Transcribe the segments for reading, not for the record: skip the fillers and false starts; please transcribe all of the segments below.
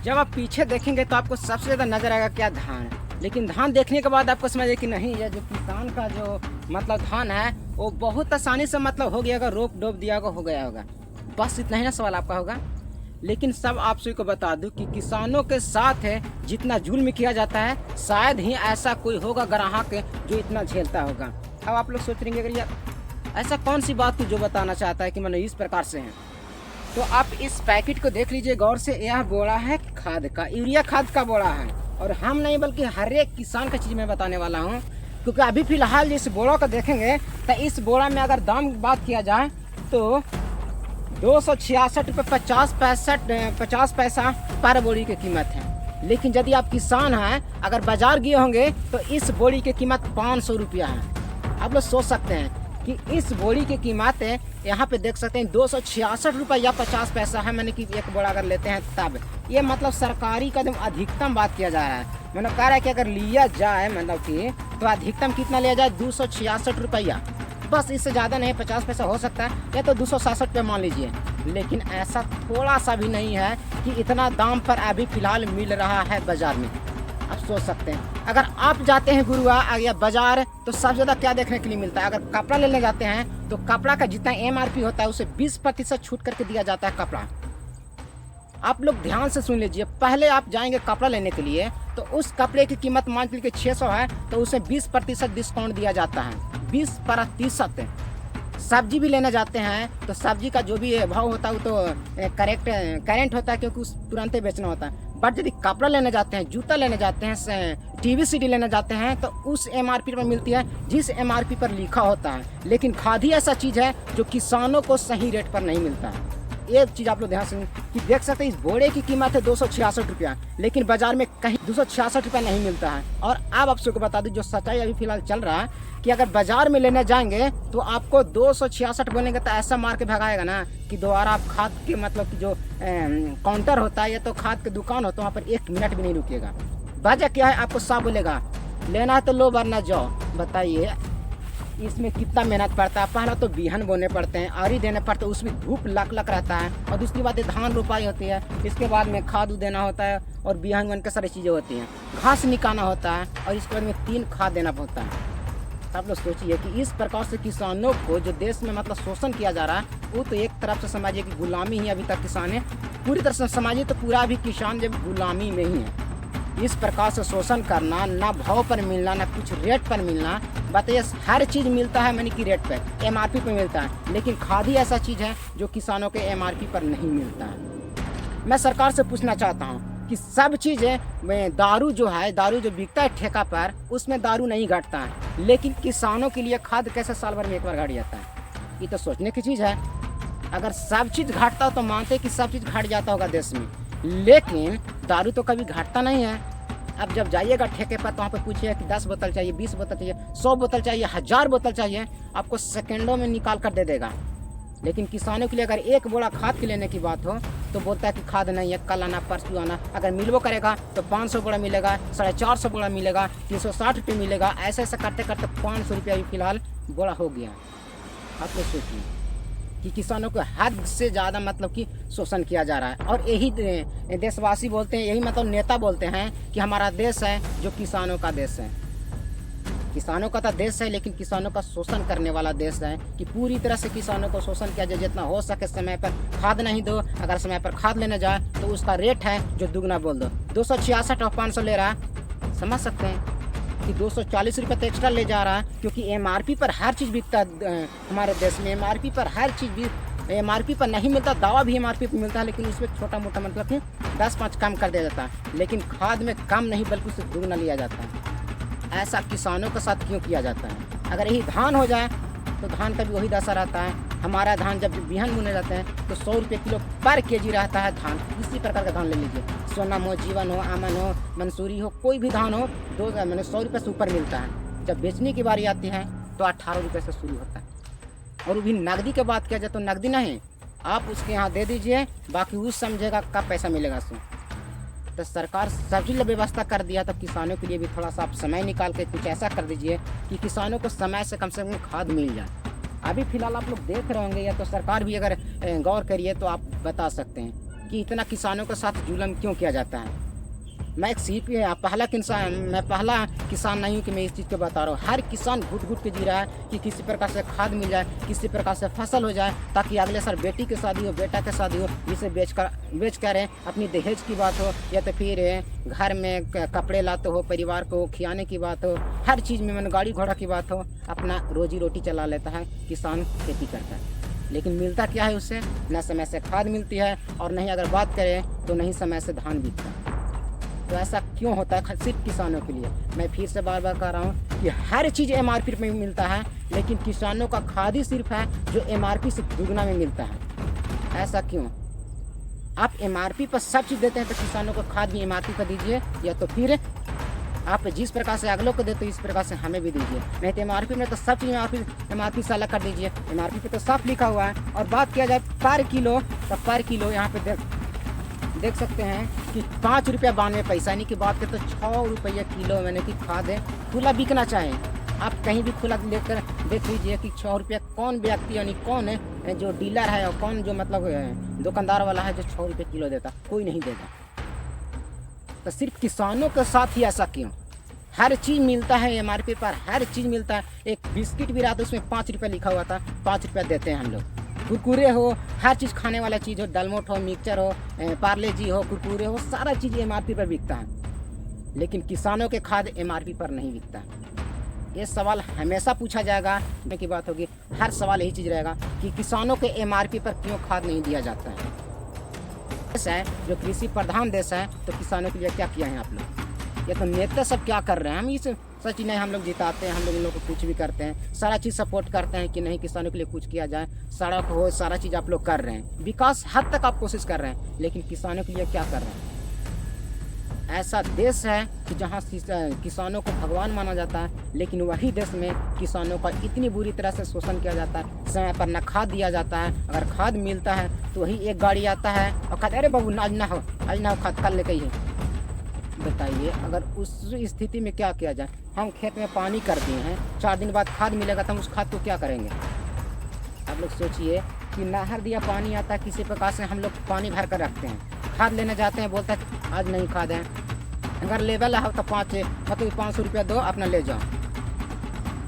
जब आप पीछे देखेंगे तो आपको सबसे ज़्यादा नजर आएगा क्या, धान। लेकिन धान देखने के बाद आपको समझ आए कि नहीं, ये जो किसान का जो मतलब धान है वो बहुत आसानी से मतलब हो गया होगा, रोप डोप दिया होगा, हो गया होगा। बस इतना ही ना सवाल आपका होगा। लेकिन सब आप सभी को बता दूं कि किसानों के साथ है जितना जुल्म किया जाता है, शायद ही ऐसा कोई होगा ग्राहक जो इतना झेलता होगा। अब आप लोग सोच रहे हैं यार ऐसा कौन सी बात थी जो बताना चाहता है कि मैंने इस प्रकार से है। तो आप इस पैकेट को देख लीजिए गौर से, यह बोरा है खाद का, यूरिया खाद का बोरा है। और हम नहीं बल्कि हर एक किसान का चीज़ मैं बताने वाला हूँ, क्योंकि अभी फिलहाल जिस बोरा को देखेंगे तो इस बोरा में अगर दाम की बात किया जाए तो 266 रुपये 50 पैसा पर बोरी की कीमत है। लेकिन यदि आप किसान हैं, अगर बाजार गए होंगे तो इस बोरी की कीमत 500 रुपया है। आप लोग सोच सकते हैं कि इस बोरी की कीमत है, यहाँ पे देख सकते हैं 266 रुपया 50 पैसा है। मैंने कि एक बोरा अगर लेते हैं तब ये मतलब सरकारी का एकदम अधिकतम बात किया जा रहा है। मैंने कह रहा है कि अगर लिया जाए मतलब कि तो अधिकतम कितना लिया जाए, 266 रुपया, बस इससे ज़्यादा नहीं, 50 पैसा हो सकता है या तो 266 पे मान लीजिए। लेकिन ऐसा थोड़ा सा भी नहीं है कि इतना दाम पर अभी फ़िलहाल मिल रहा है बाज़ार में। आप सोच सकते हैं अगर आप जाते हैं गुरुआ या बाज़ार तो सबसे ज़्यादा क्या देखने के लिए मिलता है। अगर कपड़ा लेने जाते हैं तो कपड़ा का जितना MRP होता है उसे 20% छूट करके दिया जाता है कपड़ा। आप लोग ध्यान से सुन लीजिए, पहले आप जाएंगे कपड़ा लेने के लिए तो उस कपड़े की कीमत मान लीजिए 600 है तो उसे 20% डिस्काउंट दिया जाता है, 20%। सब्जी भी लेने जाते हैं तो सब्जी का जो भी भाव होता है वो तो करेंट होता है, क्योंकि उस तुरंत बेचना होता है। बट यदि कपड़ा लेने जाते हैं, जूता लेने जाते हैं, टीवी सीडी लेने जाते हैं तो उस MRP पर मिलती है जिस MRP पर लिखा होता है। लेकिन खाद ही ऐसा चीज़ है जो किसानों को सही रेट पर नहीं मिलता है। एक चीज़ आप लोग ध्यान से कि देख सकते हैं इस बोरे की कीमत है 266 रुपया, लेकिन बाजार में कहीं 266 रुपया नहीं मिलता है। और अब आप सबको बता दूं जो सच्चाई अभी फिलहाल चल रहा है कि अगर बाजार में लेने जाएंगे तो आपको 266 बोलेंगे तो ऐसा मार के भगाएगा ना कि दोबारा आप खाद के मतलब कि जो काउंटर होता है या तो खाद की दुकान होता है वहाँ पर 1 मिनट भी नहीं रुकेगा। वजह क्या है, आपको सब बोलेगा लेना है तो लो वरना जाओ। बताइए इसमें कितना मेहनत पड़ता है। पहला तो बिहन बोने पड़ते हैं, आरी देने पड़ते हैं, उसमें धूप लक रहता है। और दूसरी बात है धान रोपाई होती है, इसके बाद में खाद देना होता है और बिहन वन के सारी चीज़ें होती हैं, घास निकालना होता है और इसके बाद में 3 खाद देना होता है। आप लोग सोचिए कि इस प्रकार से किसानों को जो देश में मतलब शोषण किया जा रहा है, वो तो एक तरफ से समझिए कि गुलामी ही अभी तक किसान है, पूरी तरह से समझिए तो पूरा अभी किसान जब गुलामी में ही है। इस प्रकार से शोषण करना, ना भाव पर मिलना, ना कुछ रेट पर मिलना। बताइए हर चीज़ मिलता है मैंने कि रेट पर, MRP पर मिलता है, लेकिन खाद ही ऐसा चीज़ है जो किसानों के MRP पर नहीं मिलता है। मैं सरकार से पूछना चाहता हूँ कि सब चीज़ें दारू जो है, दारू जो बिकता है ठेका पर, उसमें दारू नहीं घटता है, लेकिन किसानों के लिए खाद कैसे साल भर में एक बार घट जाता है। ये तो सोचने की चीज़ है। अगर सब चीज़ घटता तो मानते कि सब चीज़ घट जाता होगा देश में, लेकिन दारू तो कभी घटता नहीं है। अब जब जाइएगा ठेके पर तो वहाँ पर पूछिए कि 10 बोतल चाहिए, 20 बोतल चाहिए, 100 बोतल चाहिए, 1000 बोतल चाहिए, आपको सेकंडों में निकाल कर दे देगा। लेकिन किसानों के लिए अगर एक बोरा खाद के लेने की बात हो तो बोलता है कि खाद नहीं है, कल आना परसों आना। अगर मिलबो करेगा तो 500 बोरा मिलेगा, 450 बोरा मिलेगा, 360 रुपये मिलेगा। ऐसे ऐसे करते करते 500 रुपया भी फिलहाल बोरा हो गया। आप लोग सोचिए कि किसानों को हद से ज़्यादा मतलब कि शोषण किया जा रहा है। और यही देशवासी बोलते हैं, यही मतलब नेता बोलते हैं कि हमारा देश है जो किसानों का देश है। किसानों का तो देश है लेकिन किसानों का शोषण करने वाला देश है कि पूरी तरह से किसानों को शोषण किया जाए। जितना हो सके समय पर खाद नहीं दो, अगर समय पर खाद लेने जाए तो उसका रेट है जो दुगना बोल दो, 266 और 500 ले रहा है। समझ सकते हैं कि 240 रुपये तो एक्स्ट्रा ले जा रहा है, क्योंकि MRP पर हर चीज़ बिकता है हमारे देश में। MRP पर हर चीज़ भी MRP पर नहीं मिलता, दवा भी MRP पर मिलता है, लेकिन उसमें छोटा मोटा मतलब कि 10-5 कम कर दिया जाता है। लेकिन खाद में कम नहीं बल्कि उससे दुगना लिया जाता है। ऐसा किसानों के साथ क्यों किया जाता है। अगर यही धान हो जाए तो धान का भी वही दशा रहता है। हमारा धान जब बिहन बुने जाते हैं तो 100 रुपये किलो पर केजी रहता है धान। इसी प्रकार का धान ले लीजिए, सोनम हो, जीवन हो, अमन हो, मंसूरी हो, कोई भी धान हो, 100 रुपये से ऊपर मिलता है। जब बेचने की बारी आती है तो 18 रुपये से शुरू होता है। और वो भी नकदी की बात किया जाए तो नकदी नहीं, आप उसके यहाँ दे दीजिए, बाकी वो समझेगा कब पैसा मिलेगा उसको। तो सरकार सभी व्यवस्था कर दिया, तो किसानों के लिए भी थोड़ा सा आप समय निकाल के कुछ ऐसा कर दीजिए कि किसानों को समय से कम खाद मिल जाए। अभी फिलहाल आप लोग देख रहे होंगे, या तो सरकार भी अगर गौर करिए तो आप बता सकते हैं कि इतना किसानों के साथ जुल्म क्यों किया जाता है। मैं एक पहला किसान नहीं हूँ कि मैं इस चीज़ को बता रहा हूँ। हर किसान घुट घुट के जी रहा है कि किसी प्रकार से खाद मिल जाए, किसी प्रकार से फसल हो जाए, ताकि अगले साल बेटी की शादी हो, बेटा की शादी हो, जिसे बेच कर अपनी दहेज की बात हो, या तो फिर घर में कपड़े लाते हो, परिवार को खिलाने की बात हो, हर चीज़ में मैंने गाड़ी घोड़ा की बात हो, अपना रोजी रोटी चला लेता है किसान, खेती करता है। लेकिन मिलता क्या है उससे? न समय से खाद मिलती है, और नहीं अगर बात करें तो नहीं समय से धान बिकता है। तो ऐसा क्यों होता है सिर्फ किसानों के लिए? मैं फिर से बार बार कह रहा हूँ कि हर चीज़ MRP में मिलता है, लेकिन किसानों का खाद ही सिर्फ है जो MRP से दुगना में मिलता है। ऐसा क्यों? आप MRP पर सब चीज़ देते हैं तो किसानों को खाद भी MRP पर दीजिए, या तो फिर आप जिस प्रकार से अगलों को देते हो इस प्रकार से हमें भी दीजिए। नहीं तो MRP में तो सब चीज़ MRP से अलग कर दीजिए। MRP पे तो साफ लिखा हुआ है। और बात किया जाए पर किलो, तो पर किलो यहाँ पे देख सकते हैं कि 5 रुपया 92 पैसा, यानी कि बात करें तो 6 रुपये किलो मैंने कि खाद है खुला बिकना चाहें। आप कहीं भी खुला लेकर देख लीजिए कि 6 रुपया कौन व्यक्ति, यानी कौन है जो डीलर है, और कौन जो मतलब दुकानदार वाला है जो 6 रुपये किलो देता? कोई नहीं देगा। तो सिर्फ किसानों के साथ ही ऐसा क्यों? हर चीज़ मिलता है MRP पर, हर चीज़ मिलता है। एक बिस्किट भी रहा था उसमें 5 रुपये लिखा हुआ था, 5 रुपया देते हैं हम लोग। कुरकुरे हो, हर चीज़ खाने वाला चीज़ हो, डलमोट हो, मिक्सचर हो, पार्ले जी हो, कुरकुरे हो, सारा चीज़ MRP पर बिकता है। लेकिन किसानों के खाद MRP पर नहीं बिकता है। ये सवाल हमेशा पूछा जाएगा, की बात होगी, हर सवाल यही चीज़ रहेगा कि किसानों के MRP पर क्यों खाद नहीं दिया जाता है। देश है जो कृषि प्रधान देश है, तो किसानों के लिए क्या किया है आप लोग? ये तो नेता सब क्या कर रहे हैं? हम इस सच नहीं, हम लोग जिताते हैं, हम लोग इन लोगों को कुछ भी करते हैं, सारा चीज़ सपोर्ट करते हैं कि नहीं किसानों के लिए कुछ किया जाए, सड़क हो, सारा चीज़ आप लोग कर रहे हैं, विकास हद तक आप कोशिश कर रहे हैं, लेकिन किसानों के लिए क्या कर रहे हैं? ऐसा देश है कि जहाँ किसानों को भगवान माना जाता है, लेकिन वही देश में किसानों का इतनी बुरी तरह से शोषण किया जाता है। समय पर न खाद दिया जाता है, अगर खाद मिलता है तो वही एक गाड़ी आता है और कहते अरे बाबू आज ना हो खाद, कल लेके ही। बताइए अगर उस स्थिति में क्या किया जाए? हम खेत में पानी कर दिए हैं, 4 दिन बाद खाद मिलेगा तो हम उस खाद को क्या करेंगे? आप लोग सोचिए कि नहर दिया पानी आता है, किसी प्रकार से हम लोग पानी भर कर रखते हैं, खाद लेने जाते हैं, बोलता है आज नहीं खाद है, अगर लेवल है तो 500 रुपया दो, अपना ले जाओ।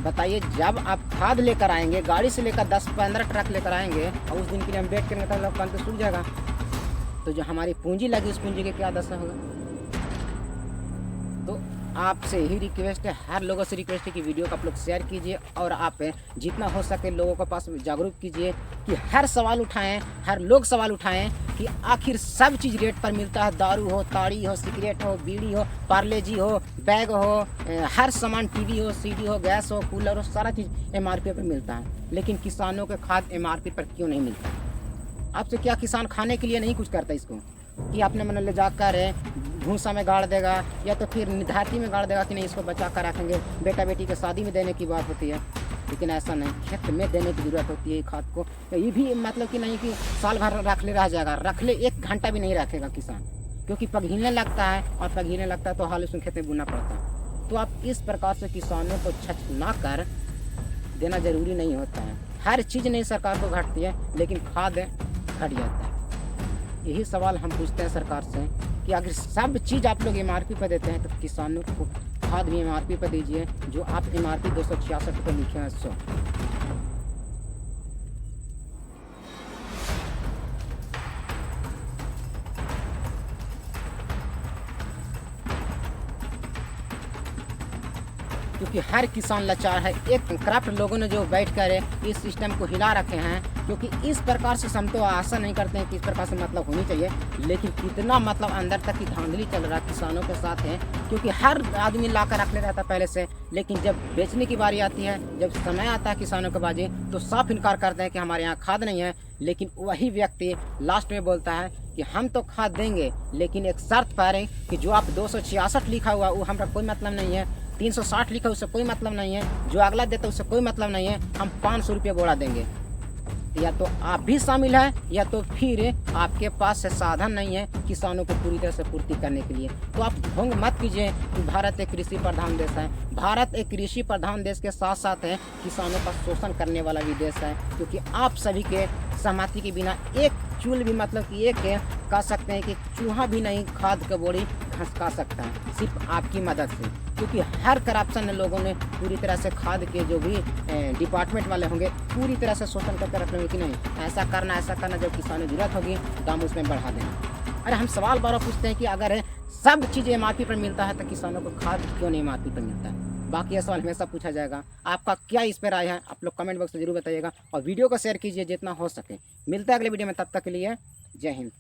बताइए जब आप खाद लेकर आएंगे, गाड़ी से लेकर 10-15 ट्रक लेकर आएंगे, और उस दिन के लिए हम वेट करेंगे तो पानी तो सूख जाएगा। तो जो हमारी पूंजी लगी उस पूंजी की क्या दशा होगा? तो आपसे ही रिक्वेस्ट है, हर लोगों से रिक्वेस्ट है कि वीडियो को आप लोग शेयर कीजिए, और आप जितना हो सके लोगों के पास जागरूक कीजिए कि हर सवाल उठाएं, हर लोग सवाल उठाएं कि आखिर सब चीज़ रेट पर मिलता है। दारू हो, ताड़ी हो, सिगरेट हो, बीड़ी हो, पार्ले जी हो, बैग हो, हर सामान, टीवी हो, CD हो, गैस हो, कूलर हो, सारा चीज़ MRP पर मिलता है, लेकिन किसानों के खाद MRP पर क्यों नहीं मिलता? आपसे क्या किसान खाने के लिए नहीं कुछ करता इसको, कि आपने मैंने ले जाकर भूसा में गाड़ देगा, या तो फिर निर्धारित में गाड़ देगा कि नहीं इसको बचा कर रखेंगे, बेटा बेटी के शादी में देने की बात होती है, लेकिन ऐसा नहीं, खेत में देने की ज़रूरत होती है खाद को। तो ये भी मतलब कि नहीं कि साल भर रख ले रह जाएगा, रख ले 1 घंटा भी नहीं रखेगा किसान, क्योंकि पगहीने लगता है, और पगहीने लगता है तो हाल उसमें खेत में बुनना पड़ता है। तो आप इस प्रकार से किसानों को छचना कर देना ज़रूरी नहीं होता है। हर चीज़ नहीं सरकार को घटती है, लेकिन खाद घट जाता है। यही सवाल हम पूछते हैं सरकार से कि अगर सब चीज़ आप लोग MRP पर देते हैं तो किसानों को खाद भी MRP पर दीजिए, जो आप MRP 266 रुपये लिखे हैं 100। क्योंकि हर किसान लाचार है। एक क्राफ्ट लोगों ने जो बैठकर इस सिस्टम को हिला रखे हैं, क्योंकि इस प्रकार से हम तो आशा नहीं करते हैं कि इस प्रकार से मतलब होनी चाहिए, लेकिन कितना मतलब अंदर तक की धांधली चल रहा है किसानों के साथ है, क्योंकि हर आदमी ला कर रख ले रहता पहले से, लेकिन जब बेचने की बारी आती है, जब समय आता है किसानों के बाजी, तो साफ इनकार करते हैं कि हमारे यहाँ खाद नहीं है। लेकिन वही व्यक्ति लास्ट में बोलता है कि हम तो खाद देंगे, लेकिन एक शर्त पर है कि जो आप 266 लिखा हुआ वो हमारा कोई मतलब नहीं है, 360 लिखा उससे कोई मतलब नहीं है, जो अगला देता उससे कोई मतलब नहीं है, हम 500 रुपये बोरा देंगे। या तो आप भी शामिल हैं, या तो फिर आपके पास से साधन नहीं है किसानों को पूरी तरह से पूर्ति करने के लिए। तो आप ढोंग मत कीजिए कि भारत एक कृषि प्रधान देश है। भारत एक कृषि प्रधान देश के साथ साथ है किसानों का शोषण करने वाला भी देश है, क्योंकि आप सभी के सहमति के बिना एक चूल भी मतलब कि एक कह सकते हैं कि चूहा भी नहीं खाद का बोरी खसका सकता है सिर्फ आपकी मदद से, क्योंकि हर करप्शन लोगों ने पूरी तरह से खाद के जो भी डिपार्टमेंट वाले होंगे पूरी तरह से शोषण करके रख लेंगे कि नहीं ऐसा करना, जब किसानों की जरूरत होगी दाम उसमें बढ़ा देना। अरे हम सवाल बार पूछते हैं कि अगर सब चीज़ MRP पर मिलता है तो किसानों को खाद क्यों नहीं MRP पर मिलता है? बाकी ये सवाल हमेशा पूछा जाएगा। आपका क्या इस पर राय है आप लोग कमेंट बॉक्स में जरूर बताइएगा और वीडियो को शेयर कीजिए जितना हो सके। मिलता है अगले वीडियो में, तब तक के लिए जय हिंद।